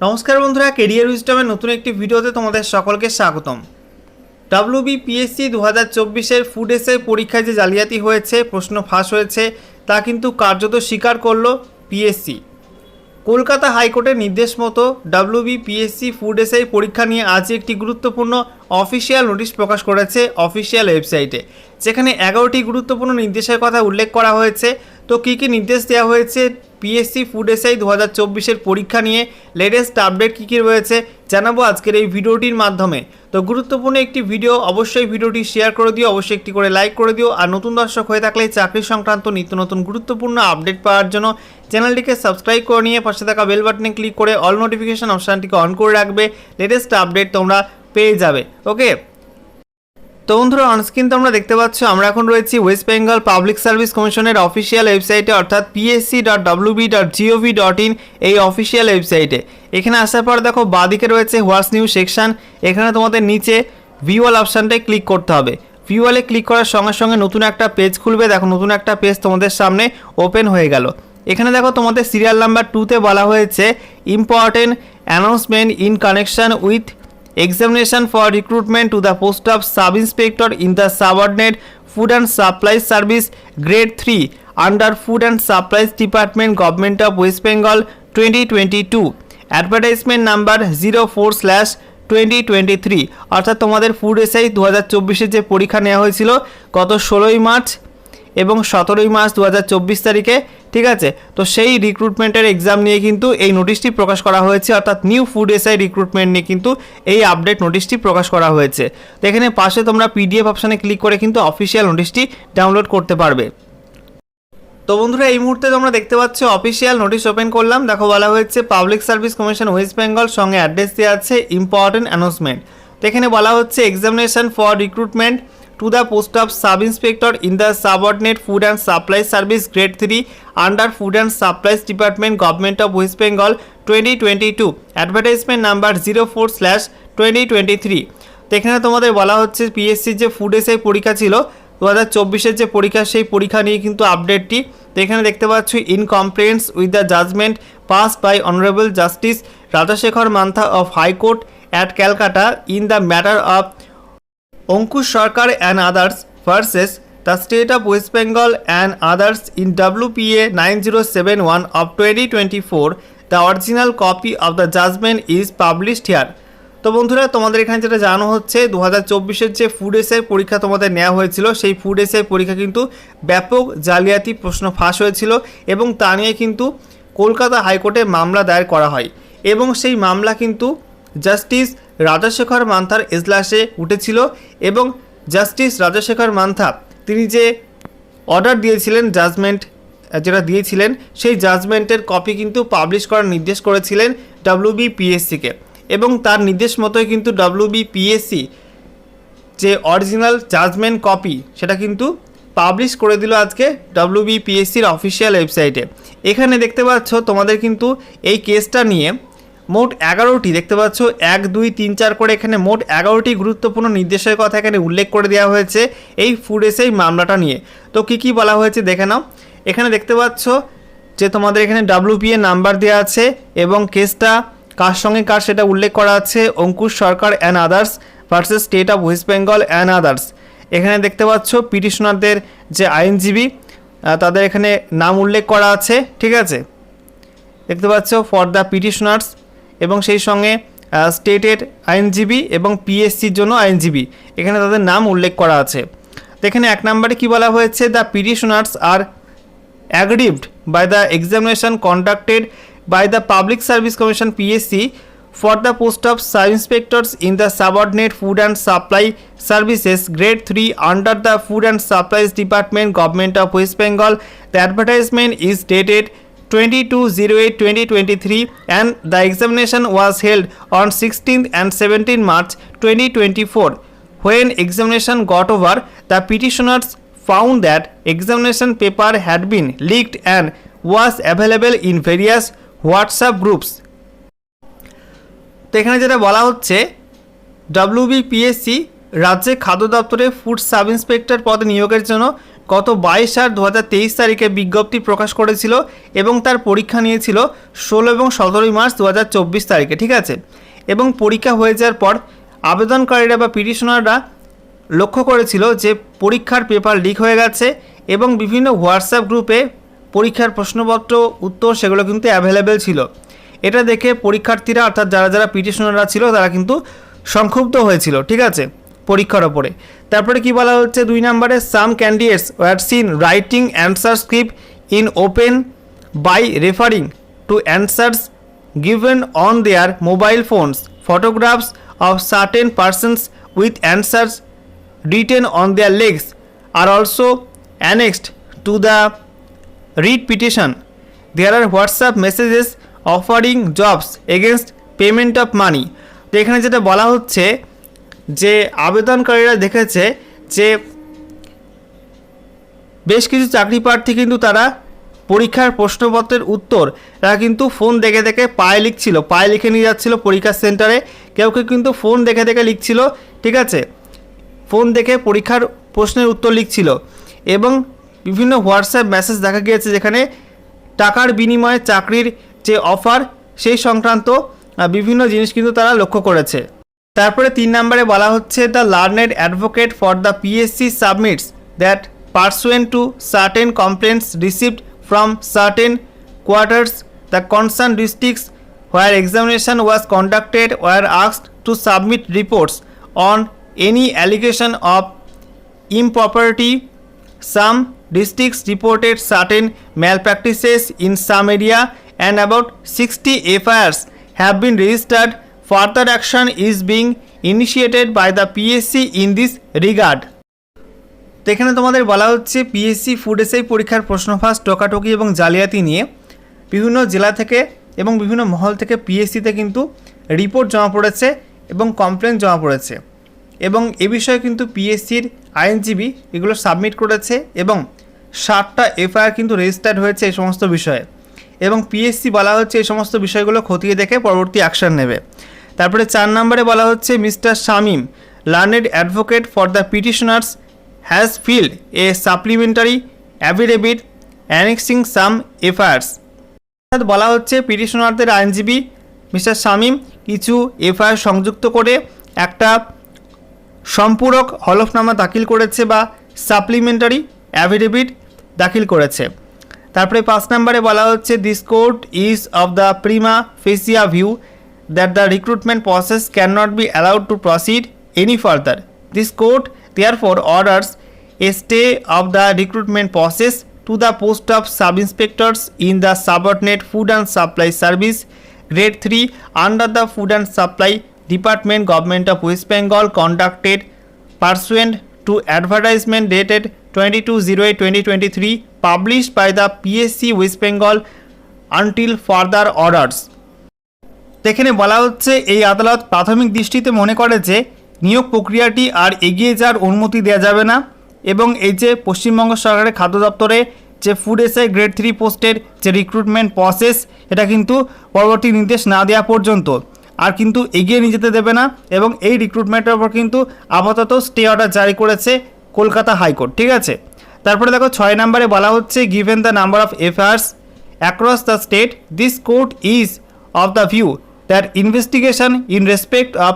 নমস্কার বন্ধুরা, কেরিয়ার উইজডমের নতুন একটি ভিডিওতে তোমাদের সকলকে স্বাগতম। WBPSC 2024-এর ফুড এসআই পরীক্ষায় যে জালিয়াতি হয়েছে, প্রশ্ন ফাঁস হয়েছে, তা কিন্তু কার্যত স্বীকার করল পিএসসি। কলকাতা হাইকোর্টের নির্দেশ মতো WBPSC ফুড এসআই পরীক্ষা নিয়ে আজ একটি গুরুত্বপূর্ণ অফিসিয়াল নোটিশ প্রকাশ করেছে অফিসিয়াল ওয়েবসাইটে, যেখানে 11টি গুরুত্বপূর্ণ নির্দেশের কথা উল্লেখ করা হয়েছে। তো কী কী নির্দেশ দেওয়া হয়েছে পিএসসি ফুড এসআই 2024-এর পরীক্ষা নিয়ে, লেটেস্ট আপডেট কী কী রয়েছে জানাবো আজকের এই ভিডিওটির মাধ্যমে। তো গুরুত্বপূর্ণ একটি ভিডিও, অবশ্যই ভিডিওটি শেয়ার করে দিও, অবশ্যই একটি করে লাইক করে দিও। আর নতুন দর্শক হয়ে থাকলে চাকরি সংক্রান্ত নিত্য নতুন গুরুত্বপূর্ণ আপডেট পাওয়ার জন্য চ্যানেলটিকে সাবস্ক্রাইব করে নিয়ে পাশে থাকা বেল বাটনে ক্লিক করে অল নোটিফিকেশন অপশানটিকে অন করে রাখবে। লেটেস্ট আপডেট তোমরা পেয়ে যাবে। ওকে, তো বন্ধুরা অনস্ক্রিন তোমরা দেখতে পাচ্ছ আমরা এখন রয়েছি ওয়েস্ট বেঙ্গল পাবলিক সার্ভিস কমিশনের অফিসিয়াল ওয়েবসাইটে, অর্থাৎ psc.wb.gov.in এই অফিসিয়াল ওয়েবসাইটে। এখানে আসার পর দেখো বাঁদিকে রয়েছে হোয়াটস নিউ সেকশন। এখানে তোমাদের নিচে ভিউ অল অপশানটায় ক্লিক করতে হবে। ভিউ অলে ক্লিক করার সঙ্গে সঙ্গে নতুন একটা পেজ খুলবে। দেখো নতুন একটা পেজ তোমাদের সামনে ওপেন হয়ে গেল। এখানে দেখো তোমাদের সিরিয়াল নাম্বার 2তে বলা হয়েছে important announcement in connection with examination for recruitment to the post of sub inspector in the subordinate food and supplies service grade 3 under food and supplies department government of West Bengal 2022 advertisement number 04/2023। অর্থাৎ তোমাদের food SI 2024-এর যে পরীক্ষা নেওয়া হয়েছিল গত 16ই March এবং 17ই March 2024 তারিখে, ঠিক আছে। তো সেই রিক্রুটমেন্টের এক্সাম নিয়ে কিন্তু এই নোটিশটি প্রকাশ করা হয়েছে, অর্থাৎ নিউ ফুড এসআই রিক্রুটমেন্ট নিয়ে কিন্তু এই আপডেট নোটিশটি প্রকাশ করা হয়েছে। তো এখানে পাশে তোমরা পিডিএফ অপশানে ক্লিক করে কিন্তু অফিসিয়াল নোটিশটি ডাউনলোড করতে পারবে। তো বন্ধুরা এই মুহূর্তে তোমরা দেখতে পাচ্ছ অফিসিয়াল নোটিশ ওপেন করলাম। দেখো বলা হয়েছে public service commission West Bengal, সঙ্গে অ্যাড্রেস দেওয়া আছে ইম্পর্টেন্ট অ্যানাউন্সমেন্ট। তো এখানে বলা হচ্ছে examination for recruitment to the post of sub-inspector in the subordinate food and supplies service grade 3 under food and supplies department government of West Bengal 2022 advertisement number 04/2023। তো এখানে তোমাদের বলা হচ্ছে পিএসসি যে ফুড এসআই পরীক্ষা ছিল 2024-এর যে পরীক্ষা, সেই পরীক্ষা নিয়ে কিন্তু আপডেটটি। তো এখানে দেখতে পাচ্ছ in compliance with the judgment passed by honourable justice Rajasekhar Mantha of high court at Calcutta in the matter of Ankush Sarkar and others versus the state of West Bengal and others in WPA 9071 of 2024, the original copy of the judgment is published here। তো বন্ধুরা তোমাদের এখানে যেটা জানানো হচ্ছে 2024-এর যে food SI পরীক্ষা তোমাদের নেওয়া হয়েছিল, সেই ফুড এসআই পরীক্ষা কিন্তু ব্যাপক জালিয়াতি প্রশ্ন ফাঁস হয়েছিল এবং তা নিয়ে কিন্তু কলকাতা হাইকোর্টে মামলা দায়ের করা হয় এবং সেই মামলা কিন্তু জাস্টিস রাজাশেখর মান্থার এজলাসে উঠেছিল এবং জাস্টিস রাজাশেখর মান্থা তিনি যে অর্ডার দিয়েছিলেন, জাজমেন্ট যেটা দিয়েছিলেন, সেই জাজমেন্টের কপি কিন্তু পাবলিশ করার নির্দেশ করেছিলেন WBPSC-কে এবং তার নির্দেশ মতোই কিন্তু WBPSC যে অরিজিনাল জাজমেন্ট কপি সেটা কিন্তু পাবলিশ করে দিল আজকে WBPSC-র অফিসিয়াল ওয়েবসাইটে। এখানে দেখতে পাচ্ছ তোমাদের কিন্তু এই কেসটা নিয়ে মোট 11টি দেখতে পাচ্ছ 1, 2, 3, 4 করে এখানে মোট 11টি গুরুত্বপূর্ণ নির্দেশের কথা এখানে উল্লেখ করে দেওয়া হয়েছে এই ফুড এসআই মামলাটা নিয়ে। তো কী কী বলা হয়েছে দেখে নাও। এখানে দেখতে পাচ্ছ যে তোমাদের এখানে WPA নাম্বার দেওয়া আছে এবং কেসটা কার সঙ্গে কার সেটা উল্লেখ করা আছে, Ankush Sarkar and others versus state of West Bengal and others. এখানে দেখতে পাচ্ছ পিটিশনারদের যে আইনজীবী তাদের এখানে নাম উল্লেখ করা আছে, ঠিক আছে। দেখতে পাচ্ছ ফর দ্য পিটিশনার্স এবং সেই সঙ্গে স্টেটের আইনজীবী এবং পিএসসির জন্য আইনজীবী, এখানে তাদের নাম উল্লেখ করা আছে। তো এখানে 1 নম্বরে কী বলা হয়েছে, the petitioners are aggrieved by the examination conducted by the public service commission PSC for the post of sub inspectors in the subordinate food and supply services grade 3 under the food and supplies department government of West Bengal. The advertisement is dated 22/08/2023 and the examination was held on 16th and 17th March 2024. When examination got over, the petitioners found that examination paper had been leaked and was available in various WhatsApp groups. তো এখানে যেটা বলা হচ্ছে WBPSC রাজ্যে খাদ্য দপ্তরে food sub inspector পদে নিয়োগের জন্য গত 22/8/2023 তারিখে বিজ্ঞপ্তি প্রকাশ করেছিল এবং তার পরীক্ষা নিয়েছিল 16 এবং 17 মার্চ 2024 তারিখে, ঠিক আছে। এবং পরীক্ষা হয়ে যাওয়ার পর আবেদনকারীরা বা পিটিশনাররা লক্ষ্য করেছিল যে পরীক্ষার পেপার লিক হয়ে গেছে এবং বিভিন্ন হোয়াটসঅ্যাপ গ্রুপে পরীক্ষার প্রশ্নপত্র উত্তর সেগুলো কিন্তু অ্যাভেলেবেল ছিল। এটা দেখে পরীক্ষার্থীরা অর্থাৎ যারা যারা পিটিশনাররা ছিল তারা কিন্তু সংক্ষুব্ধ হয়েছিল, ঠিক আছে, পরীক্ষার ওপরে। তারপরে কি বলা হচ্ছে 2 নম্বরে, some candidates were seen writing answer script in open by referring to answers given on their mobile phones. Photographs of certain persons with answers written on their legs are also annexed to the read petition. There are WhatsApp messages offering jobs against payment of money. তো এখানে যেটা বলা হচ্ছে যে আবেদনকারীরা দেখেছে যে বেশ কিছু চাকরি প্রার্থী কিন্তু তারা পরীক্ষার প্রশ্নপত্রের উত্তর তারা কিন্তু ফোন দেখে দেখে পায়ে লিখে নিয়ে যাচ্ছিল পরীক্ষার সেন্টারে। কেউ কেউ কিন্তু ফোন দেখে দেখে লিখছিল, ঠিক আছে, ফোন দেখে পরীক্ষার প্রশ্নের উত্তর লিখছিল। এবং বিভিন্ন হোয়াটসঅ্যাপ মেসেজ দেখা গিয়েছে যেখানে টাকার বিনিময়ে চাকরির যে অফার সেই সংক্রান্ত বিভিন্ন জিনিস কিন্তু তারা লক্ষ্য করেছে। তারপরে 3 নম্বরে বলা হচ্ছে, the learned advocate for the PSC submits that pursuant to certain complaints received from certain quarters, the concerned districts where examination was conducted were asked to submit reports on any allegation of impropriety. Some districts reported certain malpractices in some area and about 60 FIRs have been registered. Further action is being initiated by the PSC in this regard. তো এখানে তোমাদের বলা হচ্ছে PSC food SI পরীক্ষার প্রশ্নফাঁস টোকাটকি এবং জালিয়াতি নিয়ে বিভিন্ন জেলা থেকে এবং বিভিন্ন মহল থেকে পিএসসিতে কিন্তু রিপোর্ট জমা পড়েছে এবং কমপ্লেন জমা পড়েছে এবং এ বিষয়ে কিন্তু পিএসসির আইনজীবী এগুলো সাবমিট করেছে এবং 60টা এফআইআর কিন্তু রেজিস্টার্ড হয়েছে এই সমস্ত বিষয়ে এবং পিএসসি বলা হচ্ছে এই সমস্ত বিষয়গুলো খতিয়ে দেখে পরবর্তী অ্যাকশন নেবে। তারপরে 4 নম্বরে বলা হচ্ছে, mister Shamim, learned advocate for the petitioners, has filled a supplementary affidavit annexing some FIRs. বলা হচ্ছে পিটিশনারদের আইনজীবী মিস্টার শামীম কিছু এফআইআর সংযুক্ত করে একটা সম্পূরক হলফনামা দাখিল করেছে বা সাপ্লিমেন্টারি অ্যাফিডেভিট দাখিল করেছে। তারপরে 5 নম্বরে বলা হচ্ছে, this court is of the Prima facie view that the recruitment process can not be allowed to proceed any further. This court therefore orders a stay of the recruitment process to the post of sub-inspectors in the subordinate Food and Supply Service grade 3 under the Food and Supply Department, Government of West Bengal, conducted pursuant to advertisement dated 22/08/2023 published by the PSC West Bengal until further orders. এখানে বলা হচ্ছে এই আদালত প্রাথমিক দৃষ্টিতে মনে করে যে নিয়োগ প্রক্রিয়াটি আর এগিয়ে যাওয়ার অনুমতি দেওয়া যাবে না এবং এই যে পশ্চিমবঙ্গ সরকারের খাদ্য দপ্তরে যে ফুড এসআই গ্রেড 3 পোস্টের যে রিক্রুটমেন্ট প্রসেস এটা কিন্তু পরবর্তী নির্দেশ না দেওয়া পর্যন্ত আর কিন্তু এগিয়ে নিয়ে যেতে দেবে না এবং এই রিক্রুটমেন্টের উপর কিন্তু আপাতত স্টে অর্ডার জারি করেছে কলকাতা হাইকোর্ট, ঠিক আছে। তারপরে দেখো 6 নম্বরে বলা হচ্ছে, given the number of এফআইআরস across the state, this court is of the view that investigation in respect of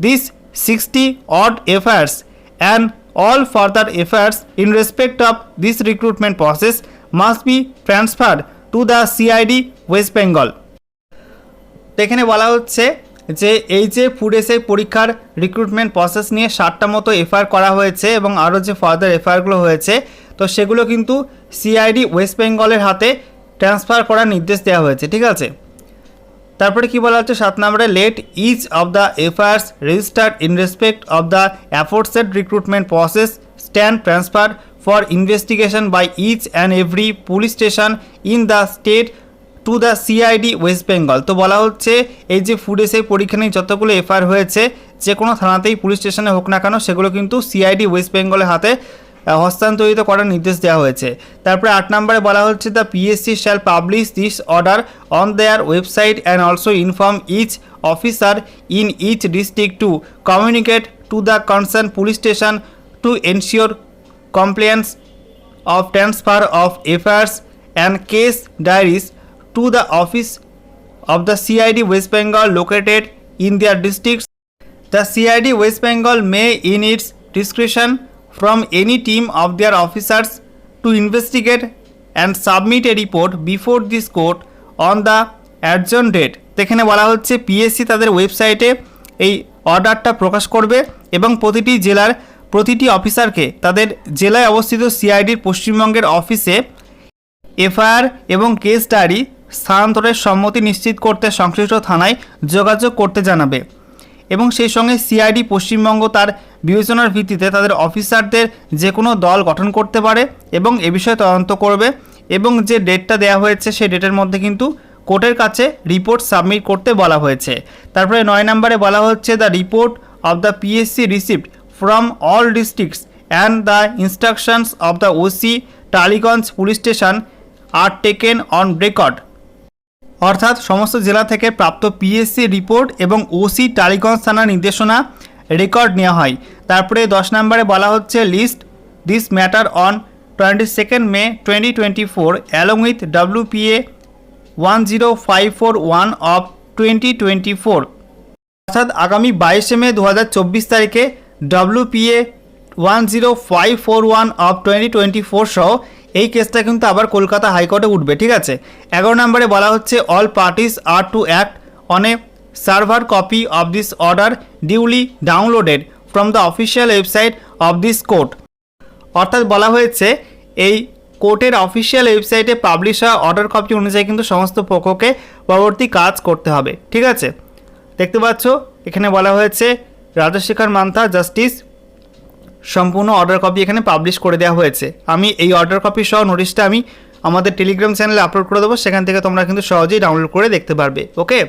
this 60 odd FIRs and all further FIRs in respect of this recruitment process must be transferred to the CID West Bengal. এখানে বলা হচ্ছে যে এই যে food SI পরীক্ষার recruitment process নিয়ে 60টা মতো FIR করা হয়েছে এবং আরও যে ফার্দার এফআইআরগুলো হয়েছে তো সেগুলো কিন্তু সিআইডি ওয়েস্ট বেঙ্গলের হাতে ট্রান্সফার করার নির্দেশ দেওয়া হয়েছে, ঠিক আছে। তারপরে কি বলা হচ্ছে 7 নম্বরে, let each of the FIRs registered in respect of the aforesaid recruitment process stand transfer for investigation by each and every police station in the state to the CID West Bengal. তো বলা হচ্ছে এই যে ফুড এসআই পরীক্ষা নিয়ে যতগুলো FIR হয়েছে যে কোনো থানাতেই পুলিশ স্টেশনে হোক না কেন সেগুলো কিন্তু সিআইডি ওয়েস্ট বেঙ্গলের হাতে হস্তান্তরিত করার নির্দেশ দেওয়া হয়েছে। তারপরে 8 নম্বরে বলা হচ্ছে, the PSC shall publish this order on their website and also inform each officer in each district to communicate to the concern police station to ensure compliance of transfer of FIRs and case diaries to the office of the CID West Bengal located in their districts. The CID West Bengal may, in its discretion, from any team of their officers to investigate and submit a report before this court on the adjourned date. এখানে বলা হচ্ছে PSC তাদের ওয়েবসাইটে এই অর্ডারটা প্রকাশ করবে এবং প্রতিটি জেলার প্রতিটি অফিসারকে তাদের জেলায় অবস্থিত সিআইডির পশ্চিমবঙ্গের অফিসে এফআইআর এবং কেস ডায়েরি স্থানান্তরের সম্মতি নিশ্চিত করতে সংশ্লিষ্ট থানায় যোগাযোগ করতে জানাবে এবং সেই সঙ্গে সিআইডি পশ্চিমবঙ্গ তার বিবেচনার ভিত্তিতে তাদের অফিসারদের যে কোনো দল গঠন করতে পারে এবং এ বিষয়ে তদন্ত করবে এবং যে ডেটটা দেওয়া হয়েছে সেই ডেটের মধ্যে কিন্তু কোর্টের কাছে রিপোর্ট সাবমিট করতে বলা হয়েছে। তারপরে 9 নম্বরে বলা হচ্ছে the report of the PSC received from all districts and the instructions of the OC Tollygunge police station are taken on record. অর্থাৎ সমস্ত জেলা থেকে প্রাপ্ত পিএসসি রিপোর্ট এবং ওসি টালিগঞ্জ থানার নির্দেশনা রেকর্ড নেওয়া হয়। তারপরে 10 নম্বরে বলা হচ্ছে list this matter on 22 May 2024 along with WPA 10541 of 2024। অর্থাৎ আগামী 22 মে 2024 তারিখে WPA 10541 অফ 2024 সহ এই কেসটা কিন্তু আবার কলকাতা হাইকোর্টে উঠবে, ঠিক আছে। 11 নম্বরে বলা হচ্ছে all parties are to act on a server copy of this order duly downloaded from the official website of this court. অর্থাৎ বলা হয়েছে এই কোর্টের অফিসিয়াল ওয়েবসাইটে পাবলিশ হওয়া অর্ডার কপি অনুযায়ী কিন্তু সমস্ত পক্ষকে পরবর্তী কাজ করতে হবে, ঠিক আছে। দেখতে পাচ্ছ এখানে বলা হয়েছে রাজশেখর মান্থা জাস্টিস সম্পূর্ণ অর্ডার কপি এখানে পাবলিশ করে দেওয়া হয়েছে। আমি এই অর্ডার কপি সহ নোটিশটা আমি আমাদের টেলিগ্রাম চ্যানেলে আপলোড করে দেবো, সেখান থেকে তোমরা কিন্তু সহজেই ডাউনলোড করে দেখতে পারবে। ওকে।